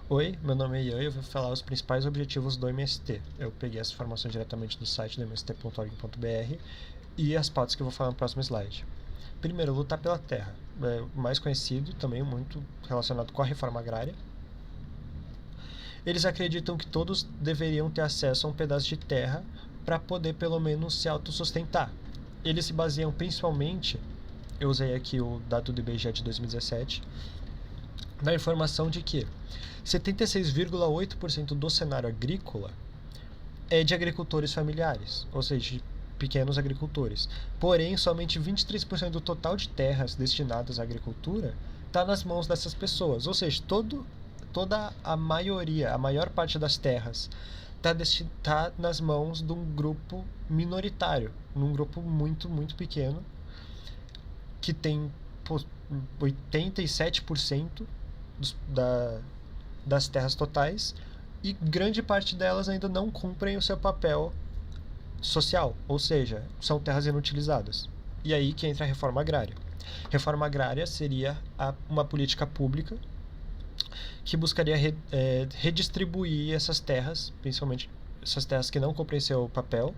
Oi, meu nome é Ian e eu vou falar os principais objetivos do MST. Eu peguei essa informação diretamente do site do mst.org.br e as pautas que eu vou falar no próximo slide. Primeiro, lutar pela terra. É o mais conhecido, também muito relacionado com a reforma agrária. Eles acreditam que todos deveriam ter acesso a um pedaço de terra para poder pelo menos se autossustentar. Eles se baseiam principalmente, eu usei aqui o dado do IBGE de 2017, na informação de que 76,8% do cenário agrícola é de agricultores familiares, ou seja, de pequenos agricultores. Porém, somente 23% do total de terras destinadas à agricultura está nas mãos dessas pessoas, ou seja, toda a maioria, a maior parte das terras está nas mãos de um grupo minoritário, num grupo muito, muito pequeno, que tem 87% das terras totais, e grande parte delas ainda não cumprem o seu papel social, ou seja, são terras inutilizadas. E aí que entra a reforma agrária. Reforma agrária seria uma política pública que buscaria redistribuir essas terras, principalmente essas terras que não cumprem seu papel,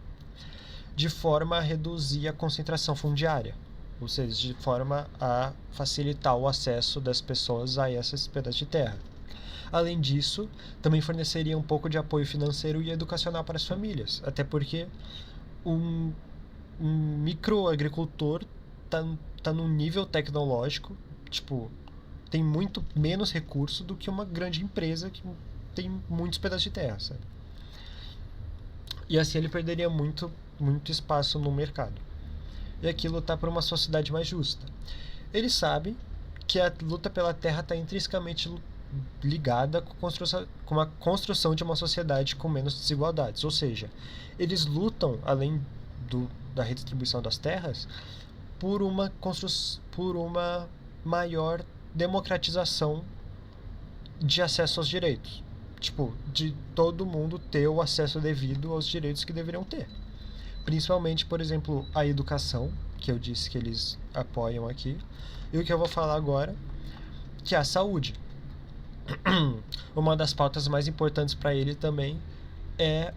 de forma a reduzir a concentração fundiária, ou seja, de forma a facilitar o acesso das pessoas a esses pedaços de terra. Além disso, também forneceria um pouco de apoio financeiro e educacional para as famílias, até porque um, um microagricultor tá num nível tecnológico, tipo, tem muito menos recurso do que uma grande empresa que tem muitos pedaços de terra, sabe? E assim ele perderia muito, muito espaço no mercado. E aqui lutar por uma sociedade mais justa. Eles sabem que a luta pela terra está intrinsecamente ligada com a construção de uma sociedade com menos desigualdades. Ou seja, eles lutam, além da redistribuição das terras, por uma maior democratização de acesso aos direitos. Tipo, de todo mundo ter o acesso devido aos direitos que deveriam ter. Principalmente, por exemplo, a educação, que eu disse que eles apoiam aqui, e o que eu vou falar agora, que é a saúde. Uma das pautas mais importantes para ele também é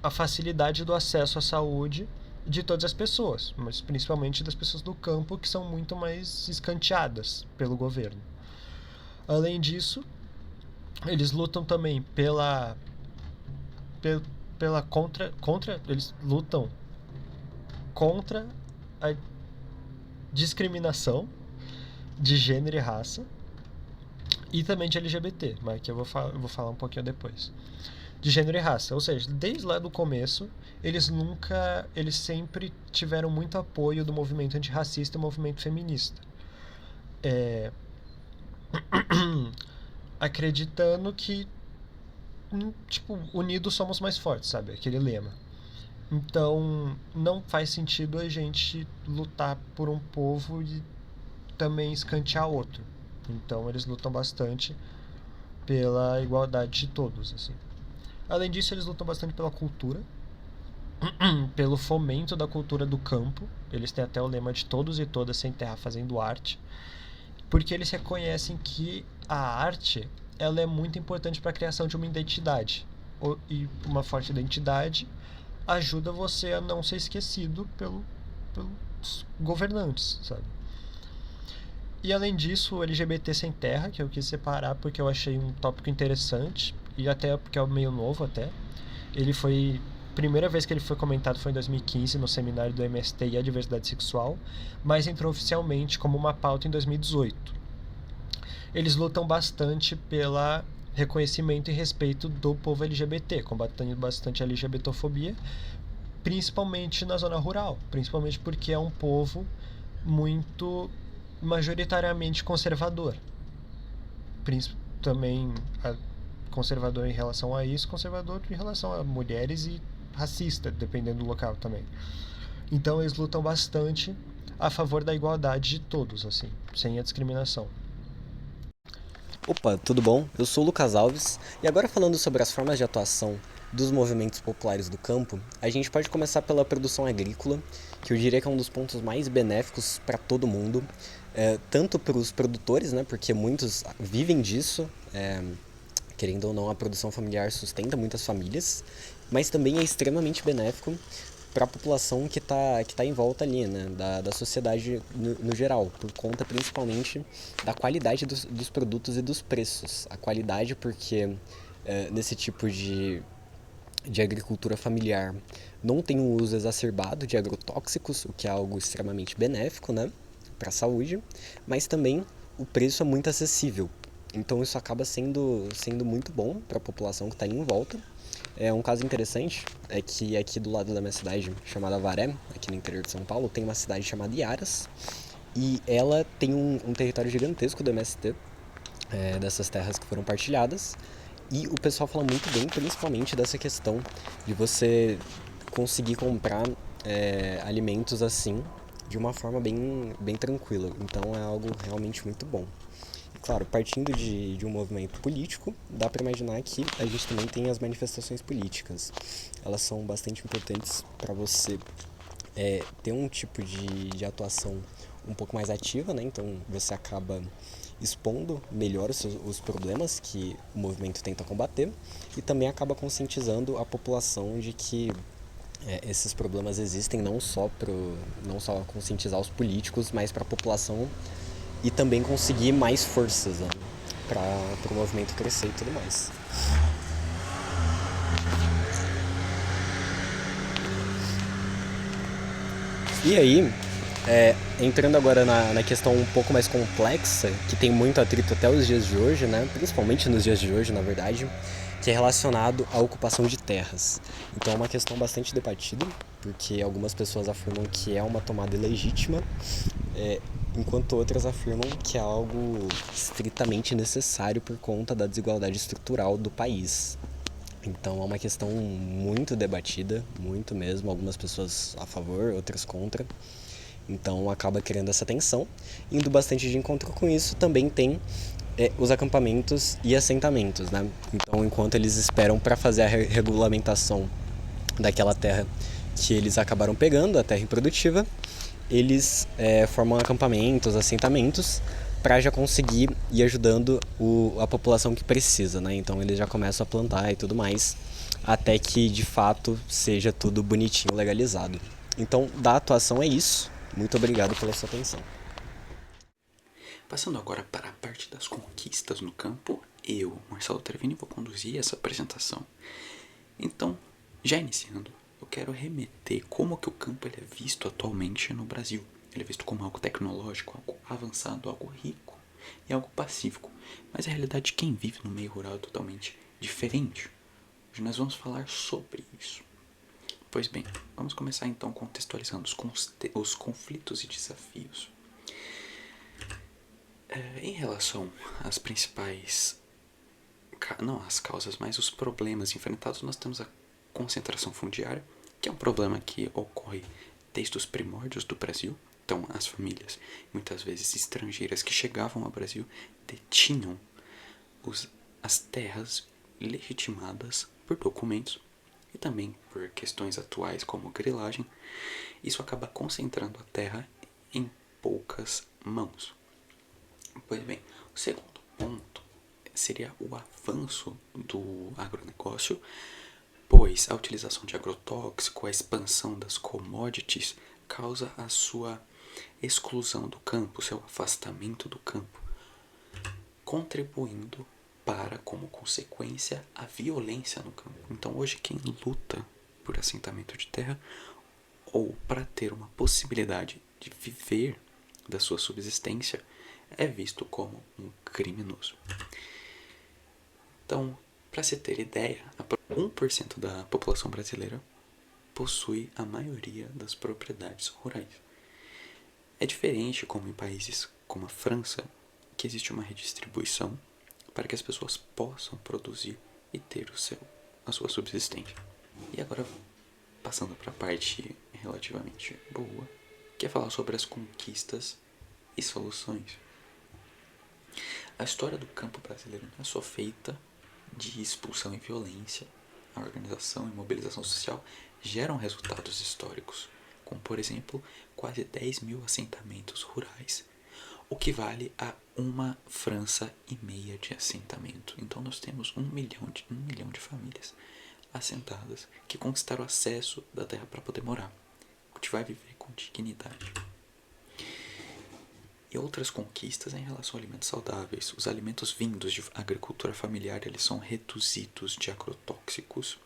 a facilidade do acesso à saúde de todas as pessoas, mas principalmente das pessoas do campo, que são muito mais escanteadas pelo governo. Além disso, eles lutam também pela eles lutam contra a discriminação de gênero e raça, e também de LGBT, mas que eu vou falar um pouquinho depois. De gênero e raça, ou seja, desde lá do começo, eles sempre tiveram muito apoio do movimento antirracista e do movimento feminista. Acreditando que, tipo, unidos somos mais fortes, sabe? Aquele lema. Então, não faz sentido a gente lutar por um povo e também escantear outro. Então, eles lutam bastante pela igualdade de todos, assim. Além disso, eles lutam bastante pela cultura, pelo fomento da cultura do campo. Eles têm até o lema de todos e todas sem terra fazendo arte, porque eles reconhecem que a arte ela é muito importante para a criação de uma identidade. E uma forte identidade ajuda você a não ser esquecido pelos governantes, sabe? E além disso, o LGBT sem terra, que eu quis separar porque eu achei um tópico interessante, e até porque é meio novo até. Ele foi... A primeira vez que ele foi comentado foi em 2015, no seminário do MST e a diversidade sexual, mas entrou oficialmente como uma pauta em 2018. Eles lutam bastante pelo reconhecimento e respeito do povo LGBT, combatendo bastante a LGBTofobia, principalmente na zona rural, principalmente porque é um povo muito majoritariamente conservador. Também conservador em relação a isso, conservador em relação a mulheres e racista, dependendo do local também. Então eles lutam bastante a favor da igualdade de todos, assim, sem a discriminação. Opa, tudo bom? Eu sou o Lucas Alves e agora falando sobre as formas de atuação dos movimentos populares do campo, a gente pode começar pela produção agrícola, que eu diria que é um dos pontos mais benéficos para todo mundo. tanto para os produtores, né, porque muitos vivem disso, querendo ou não, a produção familiar sustenta muitas famílias, mas também é extremamente benéfico para a população que tá em volta ali, né, da sociedade no geral, por conta principalmente da qualidade dos produtos e dos preços. A qualidade porque nesse tipo de agricultura familiar não tem um uso exacerbado de agrotóxicos, o que é algo extremamente benéfico, né, para a saúde, mas também o preço é muito acessível. Então isso acaba sendo muito bom para a população que está ali em volta. Um caso interessante é que aqui do lado da minha cidade, chamada Varé, aqui no interior de São Paulo, tem uma cidade chamada Iaras, e ela tem um território gigantesco do MST, dessas terras que foram partilhadas, e o pessoal fala muito bem, principalmente dessa questão de você conseguir comprar alimentos assim de uma forma bem tranquila. Então é algo realmente muito bom. E, claro, partindo de um movimento político, dá para imaginar que a gente também tem as manifestações políticas. Elas são bastante importantes para você ter um tipo de atuação um pouco mais ativa, né? Então você acaba expondo melhor os problemas que o movimento tenta combater e também acaba conscientizando a população de que esses problemas existem não só conscientizar os políticos, mas para a população e também conseguir mais forças, né? Para o movimento crescer e tudo mais. E aí, entrando agora na questão um pouco mais complexa, que tem muito atrito até os dias de hoje, né? Principalmente nos dias de hoje, na verdade, que é relacionado à ocupação de terras. Então é uma questão bastante debatida, porque algumas pessoas afirmam que é uma tomada ilegítima, enquanto outras afirmam que é algo estritamente necessário por conta da desigualdade estrutural do país. Então é uma questão muito debatida, muito mesmo, algumas pessoas a favor, outras contra. Então acaba criando essa tensão. Indo bastante de encontro com isso, também tem os acampamentos e assentamentos, né? Então enquanto eles esperam para fazer a regulamentação daquela terra que eles acabaram pegando, a terra improdutiva, eles formam acampamentos, assentamentos, para já conseguir ir ajudando a população que precisa, né? Então eles já começam a plantar e tudo mais, até que de fato seja tudo bonitinho, legalizado. Então, da atuação é isso. Muito obrigado pela sua atenção. Passando agora para a parte das conquistas no campo, eu, Marcelo Trevini, vou conduzir essa apresentação. Então, já iniciando, eu quero remeter como que o campo ele é visto atualmente no Brasil. Ele é visto como algo tecnológico, algo avançado, algo rico e algo pacífico. Mas a realidade de quem vive no meio rural é totalmente diferente. Hoje nós vamos falar sobre isso. Pois bem, vamos começar então contextualizando os conflitos e desafios. Em relação às principais, não as causas, mas os problemas enfrentados, nós temos a concentração fundiária, que é um problema que ocorre desde os primórdios do Brasil. Então, as famílias, muitas vezes estrangeiras que chegavam ao Brasil, detinham as terras legitimadas por documentos e também por questões atuais como grilagem. Isso acaba concentrando a terra em poucas mãos. Pois bem, o segundo ponto seria o avanço do agronegócio, pois a utilização de agrotóxico, a expansão das commodities, causa a sua exclusão do campo, seu afastamento do campo, contribuindo para, como consequência, a violência no campo. Então hoje quem luta por assentamento de terra ou para ter uma possibilidade de viver da sua subsistência é visto como um criminoso. Então, para se ter ideia, 1% da população brasileira possui a maioria das propriedades rurais. É diferente como em países como a França, que existe uma redistribuição para que as pessoas possam produzir e ter a sua subsistência. E agora, passando para a parte relativamente boa, que é falar sobre as conquistas e soluções. A história do campo brasileiro não é só feita de expulsão e violência. A organização e mobilização social geram resultados históricos, como por exemplo quase 10 mil assentamentos rurais, o que vale a 1,5 França de assentamento. Então nós temos 1 milhão de famílias assentadas que conquistaram acesso da terra para poder morar. A gente vai viver com dignidade. E outras conquistas em relação a alimentos saudáveis. Os alimentos vindos de agricultura familiar, eles são reduzidos de agrotóxicos.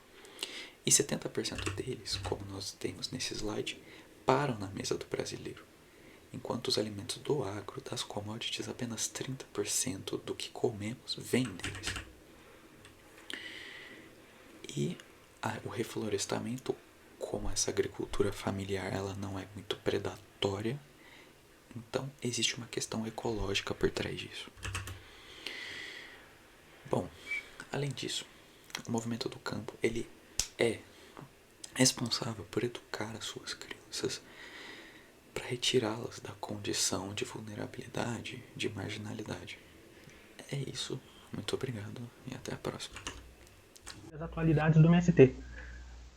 E 70% deles, como nós temos nesse slide, param na mesa do brasileiro. Enquanto os alimentos do agro, das commodities, apenas 30% do que comemos vem deles. E o reflorestamento, como essa agricultura familiar ela não é muito predatória, então existe uma questão ecológica por trás disso. Bom, além disso, o movimento do campo ele é responsável por educar as suas crianças para retirá-las da condição de vulnerabilidade, de marginalidade. É isso. Muito obrigado e até a próxima. As atualidades do MST.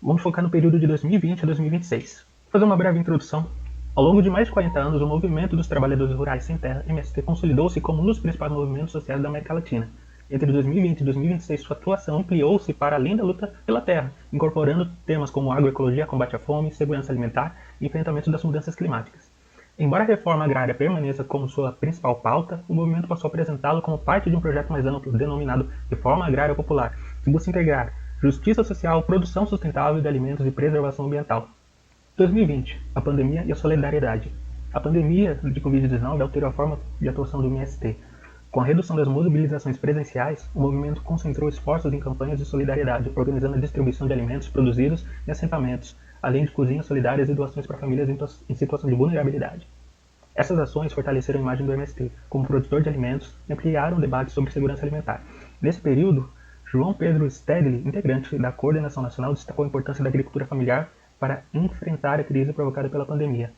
Vamos focar no período de 2020 a 2026. Vou fazer uma breve introdução. Ao longo de mais de 40 anos, o movimento dos trabalhadores rurais sem terra, MST, consolidou-se como um dos principais movimentos sociais da América Latina. Entre 2020 e 2026, sua atuação ampliou-se para além da luta pela terra, incorporando temas como agroecologia, combate à fome, segurança alimentar e enfrentamento das mudanças climáticas. Embora a reforma agrária permaneça como sua principal pauta, o movimento passou a apresentá-lo como parte de um projeto mais amplo, denominado Reforma Agrária Popular, que busca integrar justiça social, produção sustentável de alimentos e preservação ambiental. 2020, a pandemia e a solidariedade. A pandemia de Covid-19 alterou a forma de atuação do MST. Com a redução das mobilizações presenciais, o movimento concentrou esforços em campanhas de solidariedade, organizando a distribuição de alimentos produzidos em assentamentos, além de cozinhas solidárias e doações para famílias em situação de vulnerabilidade. Essas ações fortaleceram a imagem do MST como produtor de alimentos e ampliaram o debate sobre segurança alimentar. Nesse período, João Pedro Stedley, integrante da Coordenação Nacional, destacou a importância da agricultura familiar para enfrentar a crise provocada pela pandemia.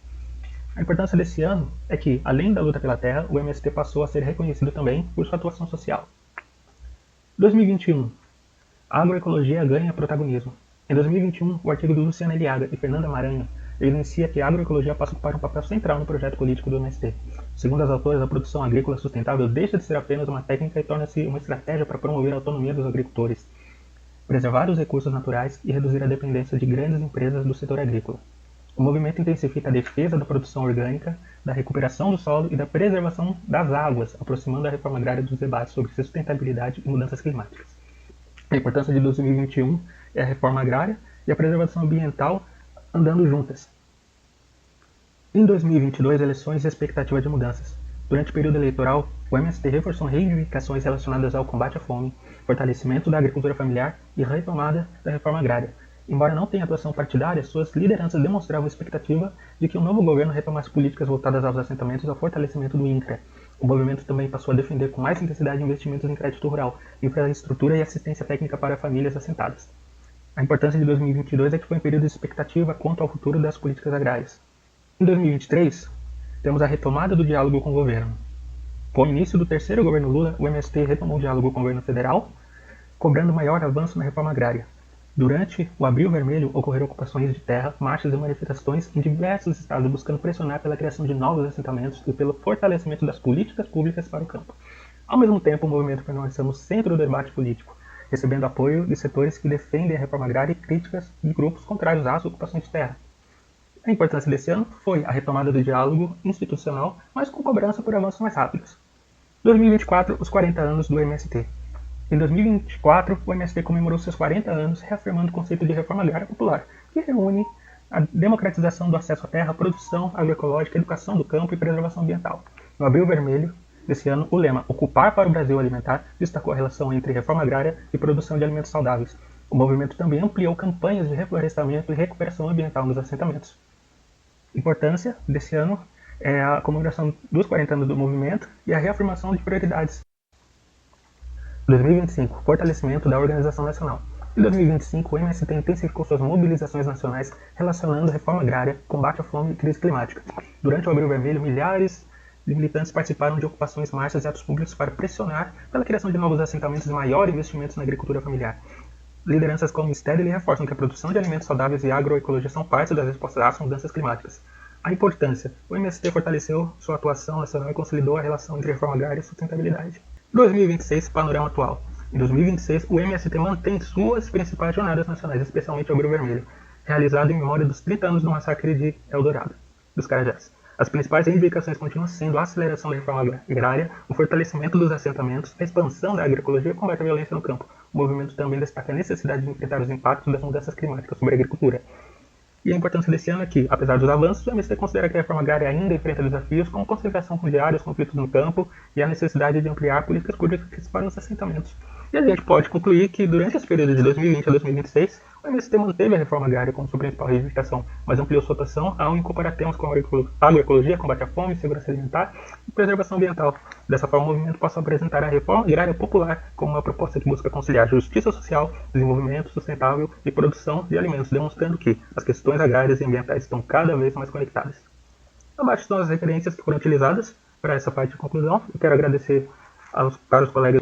A importância desse ano é que, além da luta pela terra, o MST passou a ser reconhecido também por sua atuação social. 2021. A agroecologia ganha protagonismo. Em 2021, o artigo do Luciano Eliaga e Fernanda Maranhão evidencia que a agroecologia passa a ocupar um papel central no projeto político do MST. Segundo as autoras, a produção agrícola sustentável deixa de ser apenas uma técnica e torna-se uma estratégia para promover a autonomia dos agricultores, preservar os recursos naturais e reduzir a dependência de grandes empresas do setor agrícola. O movimento intensifica a defesa da produção orgânica, da recuperação do solo e da preservação das águas, aproximando a reforma agrária dos debates sobre sustentabilidade e mudanças climáticas. A importância de 2021 é a reforma agrária e a preservação ambiental andando juntas. Em 2022, eleições e expectativa de mudanças. Durante o período eleitoral, o MST reforçou reivindicações relacionadas ao combate à fome, fortalecimento da agricultura familiar e retomada da reforma agrária. Embora não tenha atuação partidária, suas lideranças demonstravam a expectativa de que o novo governo retomasse políticas voltadas aos assentamentos e ao fortalecimento do INCRA. O movimento também passou a defender com mais intensidade investimentos em crédito rural, infraestrutura e assistência técnica para famílias assentadas. A importância de 2022 é que foi um período de expectativa quanto ao futuro das políticas agrárias. Em 2023, temos a retomada do diálogo com o governo. Com o início do terceiro governo Lula, o MST retomou o diálogo com o governo federal, cobrando maior avanço na reforma agrária. Durante o Abril Vermelho, ocorreram ocupações de terra, marchas e manifestações em diversos estados buscando pressionar pela criação de novos assentamentos e pelo fortalecimento das políticas públicas para o campo. Ao mesmo tempo, o movimento permaneceu no centro do debate político, recebendo apoio de setores que defendem a reforma agrária e críticas de grupos contrários às ocupações de terra. A importância desse ano foi a retomada do diálogo institucional, mas com cobrança por avanços mais rápidos. 2024, os 40 anos do MST. Em 2024, o MST comemorou seus 40 anos, reafirmando o conceito de reforma agrária popular, que reúne a democratização do acesso à terra, produção agroecológica, educação do campo e preservação ambiental. No Abril Vermelho desse ano, o lema Ocupar para o Brasil Alimentar destacou a relação entre reforma agrária e produção de alimentos saudáveis. O movimento também ampliou campanhas de reflorestamento e recuperação ambiental nos assentamentos. Importância desse ano é a comemoração dos 40 anos do movimento e a reafirmação de prioridades. 2025, fortalecimento da organização nacional. Em 2025, o MST intensificou suas mobilizações nacionais relacionando reforma agrária, combate à fome e crise climática. Durante o Abril Vermelho, milhares de militantes participaram de ocupações, marchas e atos públicos para pressionar pela criação de novos assentamentos e maior investimentos na agricultura familiar. Lideranças como Stedley reforçam que a produção de alimentos saudáveis e a agroecologia são parte das respostas às mudanças climáticas. A importância. O MST fortaleceu sua atuação nacional e consolidou a relação entre reforma agrária e sustentabilidade. 2026, panorama atual. Em 2026, o MST mantém suas principais jornadas nacionais, especialmente o Abril Vermelho, realizado em memória dos 30 anos do massacre de Eldorado, dos Carajás. As principais reivindicações continuam sendo a aceleração da reforma agrária, o fortalecimento dos assentamentos, a expansão da agroecologia e o combate à violência no campo. O movimento também destaca a necessidade de enfrentar os impactos das mudanças climáticas sobre a agricultura. E a importância desse ano é que, apesar dos avanços, o MST considera que a reforma agrária ainda enfrenta desafios como concentração fundiária, os conflitos no campo e a necessidade de ampliar políticas públicas para os assentamentos. E a gente pode concluir que, durante esse período de 2020 a 2026, o MST manteve a reforma agrária como sua principal reivindicação, mas ampliou sua atuação ao incorporar temas como agroecologia, combate à fome, segurança alimentar e preservação ambiental. Dessa forma, o movimento passa a apresentar a reforma agrária popular como uma proposta que busca conciliar justiça social, desenvolvimento sustentável e produção de alimentos, demonstrando que as questões agrárias e ambientais estão cada vez mais conectadas. Abaixo estão as referências que foram utilizadas para essa parte de conclusão. Eu quero agradecer aos caros colegas.